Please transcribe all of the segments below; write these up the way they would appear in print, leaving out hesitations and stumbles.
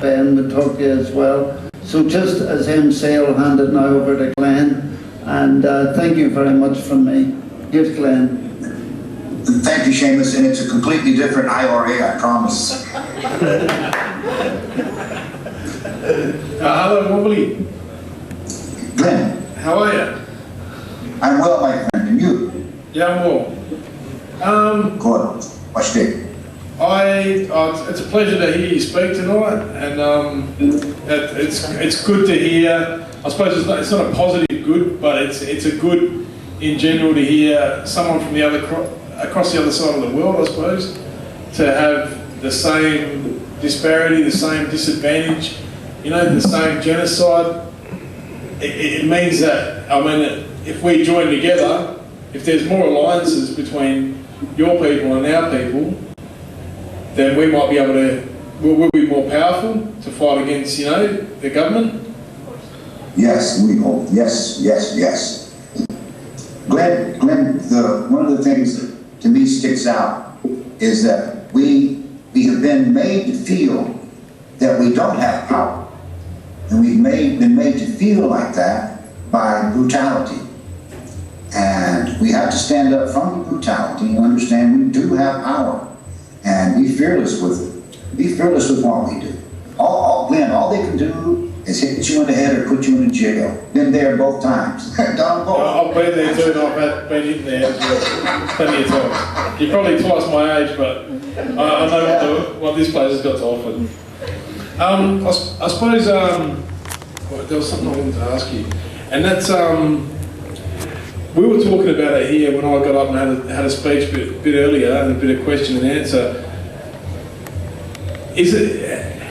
Ben would talk to you as well. So just as him say, I'll hand it now over to Glenn. And thank you very much from me. Here's Glenn. Thank you, Seamus, and it's a completely different IRA, I promise. Hello, Wanbli. Glenn. How are you? I'm well, my friend, and you? Yeah, I'm well. Good. What's it? It's a pleasure to hear you speak tonight, and it's good to hear. I suppose it's not a positive good, but it's a good in general to hear someone from the across the other side of the world, I suppose, to have the same disparity, the same disadvantage, the same genocide. It means that, if we join together, if there's more alliances between your people and our people, then we might be able to, we'll be more powerful to fight against, the government. Yes, we hope. Yes. Glenn, one of the things that to me sticks out is that we have been made to feel that we don't have power. And we've been made to feel like that by brutality. And we have to stand up from brutality and understand we do have power. And be fearless with it. Be fearless with what we do. Glenn, all they can do is hit you in the head or put you in jail. Been there both times. Done both. I've been there too, and I've been in there as well, plenty of times. You're probably twice my age, but I know what this place has got to offer. I suppose there was something I wanted to ask you, and that's we were talking about it here when I got up and had a speech a bit earlier, and a bit of question and answer.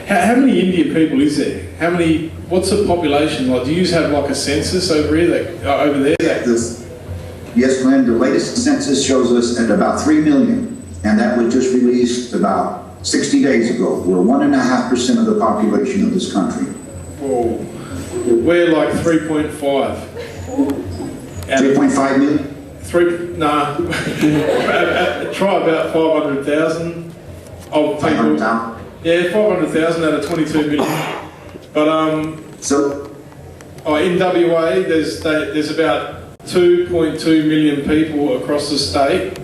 How many Indian people is there? What's the population like? Do you have like a census over here, over there? Yes, Glenn, the latest census shows us at about 3 million, and that was just released about 60 days ago. We're 1.5% of the population of this country. Whoa. We're like 3.5. 3.5 million? Try about 500,000 of people. 500,000? Yeah, 500,000 out of 22 million. But in WA, there's about 2.2 million people across the state,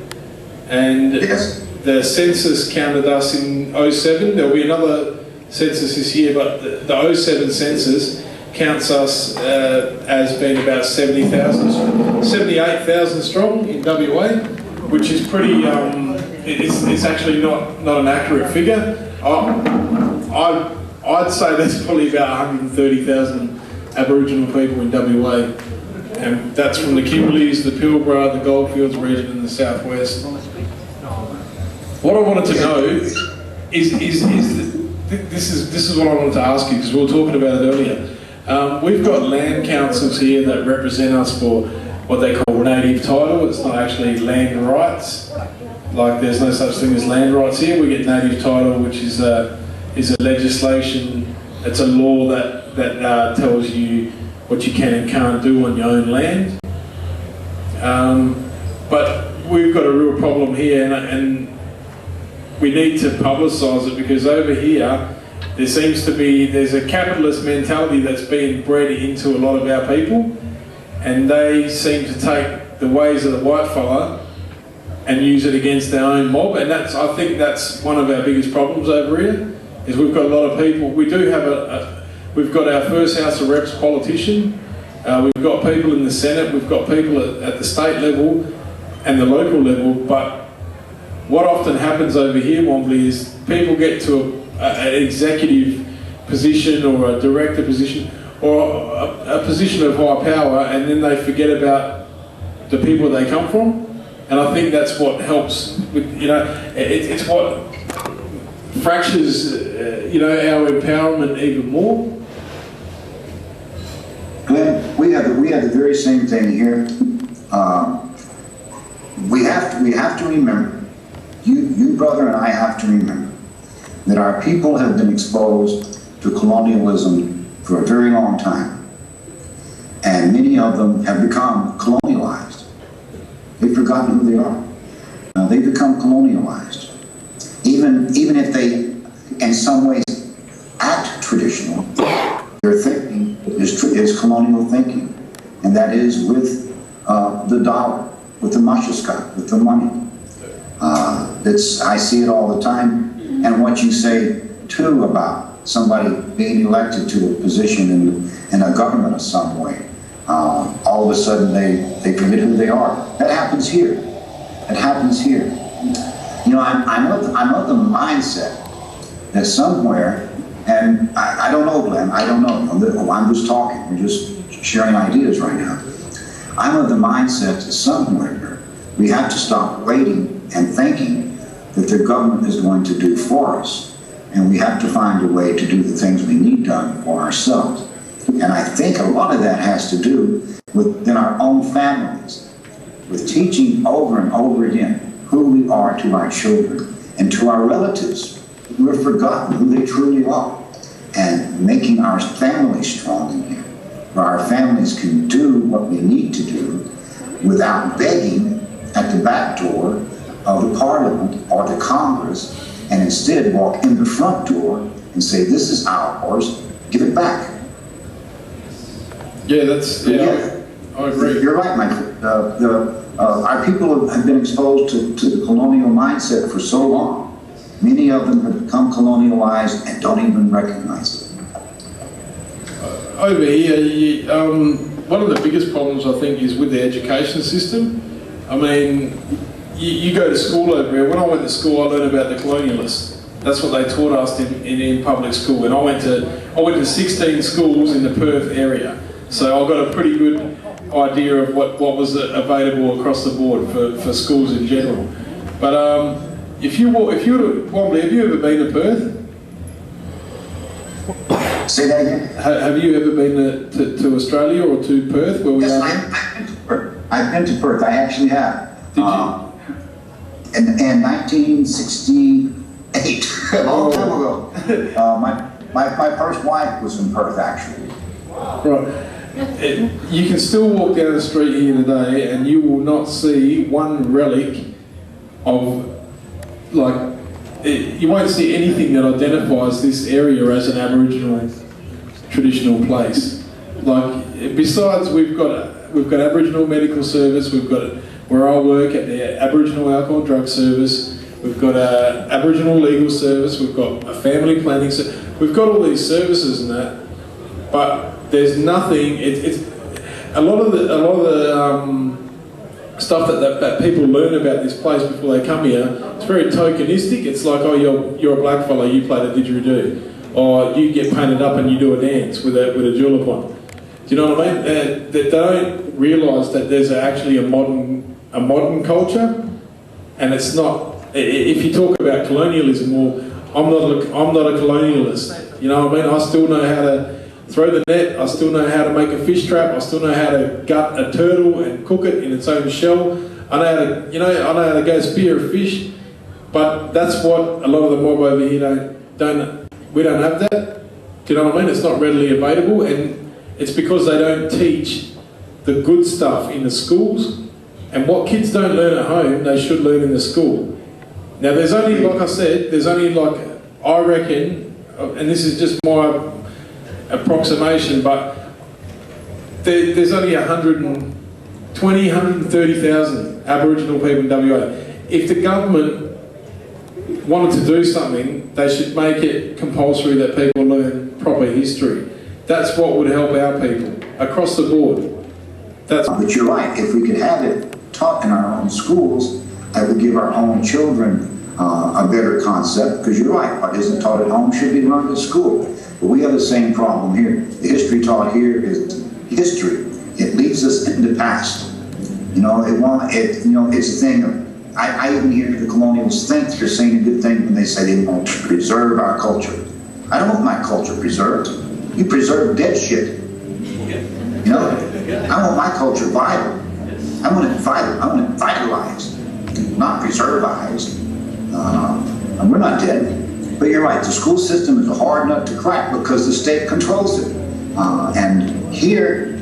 and yes. The census counted us in 07. There'll be another census this year, but the 07 census counts us as being about 78,000 strong in WA, which is pretty. It's actually not an accurate figure. I'd say there's probably about 130,000 Aboriginal people in WA, and that's from the Kimberleys, the Pilbara, the Goldfields region, and the Southwest. What I wanted to know is this is what I wanted to ask you, because we were talking about it earlier. We've got land councils here that represent us for what they call native title. It's not actually land rights. Like, there's no such thing as land rights here. We get native title, which is a legislation. It's a law that tells you what you can and can't do on your own land. But we've got a real problem here, and we need to publicise it, because over here there's a capitalist mentality that's being bred into a lot of our people, and they seem to take the ways of the white fella and use it against their own mob. And I think that's one of our biggest problems over here, is we've got a lot of people. We do have we've got our first House of Reps politician, we've got people in the Senate, we've got people at the state level and the local level, but what often happens over here, Wanbli, is people get to an executive position or a director position or a position of high power, and then they forget about the people they come from. And I think that's what helps with, it's what fractures, our empowerment even more. Glenn, we have the very same thing here. We have to remember, you brother and I have to remember, that our people have been exposed to colonialism for a very long time. And many of them have become colonialized. They've forgotten who they are. They've become colonialized. Even if they, in some ways, traditional. Their thinking is colonial thinking, and that is with the dollar, with the mashaskat, with the money. I see it all the time. And what you say too about somebody being elected to a position in a government of some way, all of a sudden they forget who they are. That happens here. It happens here. You know, I'm of the mindset that somewhere, and I don't know, Glenn, I don't know. I'm just talking. We're just sharing ideas right now. I'm of the mindset that somewhere we have to stop waiting and thinking that the government is going to do for us. And we have to find a way to do the things we need done for ourselves. And I think a lot of that has to do within our own families, with teaching over and over again who we are to our children and to our relatives who have forgotten who they truly are, and making our families strong in here, where our families can do what we need to do without begging at the back door of the Parliament or the Congress, and instead walk in the front door and say, this is ours, give it back. Yeah, I agree. You're right, Michael. Our people have been exposed to the colonial mindset for so long. Many of them have become colonialized and don't even recognize it. Over here, one of the biggest problems, I think, is with the education system. I mean, you go to school over here. When I went to school, I learned about the colonialists. That's what they taught us in public school. And I went to 16 schools in the Perth area. So I got a pretty good idea of what was available across the board for schools in general. But if you were to Wanbli, have you ever been to Perth? Say that again? Have you ever been to Australia or to Perth, where we are? Yes, I've been to Perth. I actually have. Did you? In 1968, a long time ago. My first wife was from Perth, actually. Right. You can still walk down the street here today and you will not see one relic of, like, you won't see anything that identifies this area as an Aboriginal traditional place. Like, besides we've got Aboriginal Medical Service, we've got where I work at the Aboriginal Alcohol Drug Service, we've got a Aboriginal Legal Service, we've got a Family Planning Service, we've got all these services and that, but there's nothing. It's a lot of the stuff that people learn about this place before they come here. It's very tokenistic. It's like, oh, you're a black fella, you play the didgeridoo, or you get painted up and you do a dance with a julep on. Do you know what I mean? They don't realise that there's actually a modern culture, and it's not. If you talk about colonialism, well, I'm not a colonialist. You know what I mean? I still know how to throw the net, I still know how to make a fish trap, I still know how to gut a turtle and cook it in its own shell. I know how to go spear a fish, but that's what a lot of the mob over here we don't have that. Do you know what I mean? It's not readily available, and it's because they don't teach the good stuff in the schools, and what kids don't learn at home, they should learn in the school. Now there's only, like I said, I reckon, and this is just my approximation, but there's only 130,000 Aboriginal people in WA. If the government wanted to do something, they should make it compulsory that people learn proper history. That's what would help our people across the board. But you're right, if we could have it taught in our own schools, that would give our own children a better concept, because you're right, what isn't taught at home should be learned at school. But we have the same problem here. The history taught here is history. It leads us in the past. You know, it's a thing of, I even hear the colonials think they're saying a good thing when they say they want to preserve our culture. I don't want my culture preserved. You preserve dead shit. You know, I want my culture vital. I want it vital. I want it vitalized, not preservized. And we're not dead. But you're right, the school system is a hard nut to crack because the state controls it. And here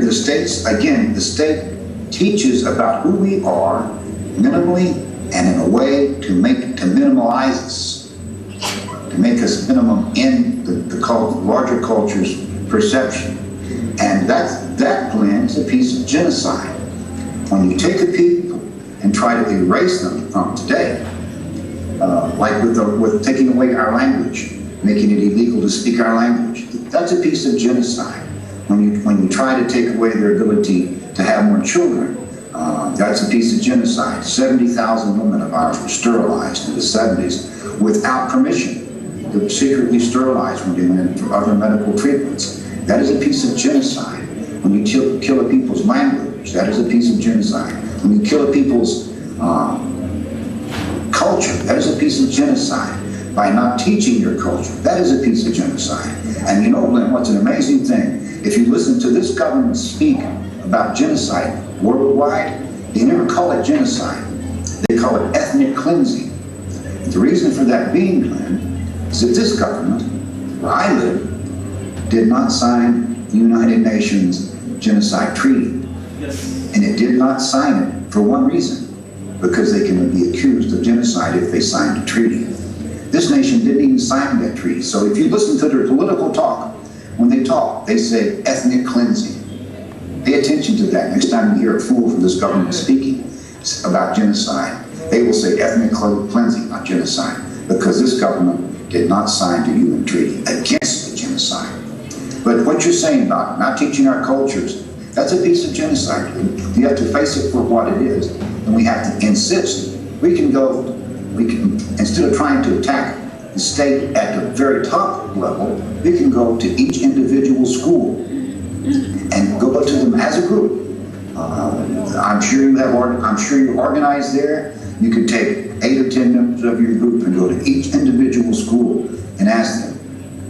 the state teaches about who we are minimally and in a way to minimalize us. to make us minimum in the larger culture's perception. And that, Glenn, is a piece of genocide. When you take a people and try to erase them from today, like with taking away our language, making it illegal to speak our language, that's a piece of genocide. When you try to take away their ability to have more children, that's a piece of genocide. 70,000 women of ours were sterilized in the 70s without permission. They were secretly sterilized when they went in for other medical treatments. That is a piece of genocide. When you kill a people's language, that is a piece of genocide. When you kill a people's culture, that is a piece of genocide. By not teaching your culture, that is a piece of genocide. And you know, Glenn, what's an amazing thing? If you listen to this government speak about genocide worldwide, they never call it genocide. They call it ethnic cleansing. The reason for that being, Glenn, is that this government, where I live, did not sign the United Nations Genocide Treaty. Yes. And it did not sign it for one reason, because they can be accused of genocide if they signed a treaty. This nation didn't even sign that treaty. So if you listen to their political talk, when they talk, they say ethnic cleansing. Pay attention to that. Next time you hear a fool from this government speaking about genocide, they will say ethnic cleansing, not genocide, because this government did not sign the UN treaty against the genocide. But what you're saying about not teaching our cultures, that's a piece of genocide. You have to face it for what it is, and we have to insist. We can, instead of trying to attack the state at the very top level, we can go to each individual school and go to them as a group. I'm sure you're organized there. You can take 8 or 10 members of your group and go to each individual school and ask them,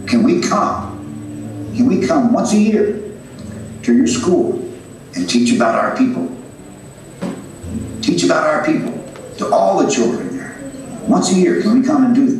can we come once a year to your school and teach about our people? Teach about our people to all the children there. Once a year, can we come and do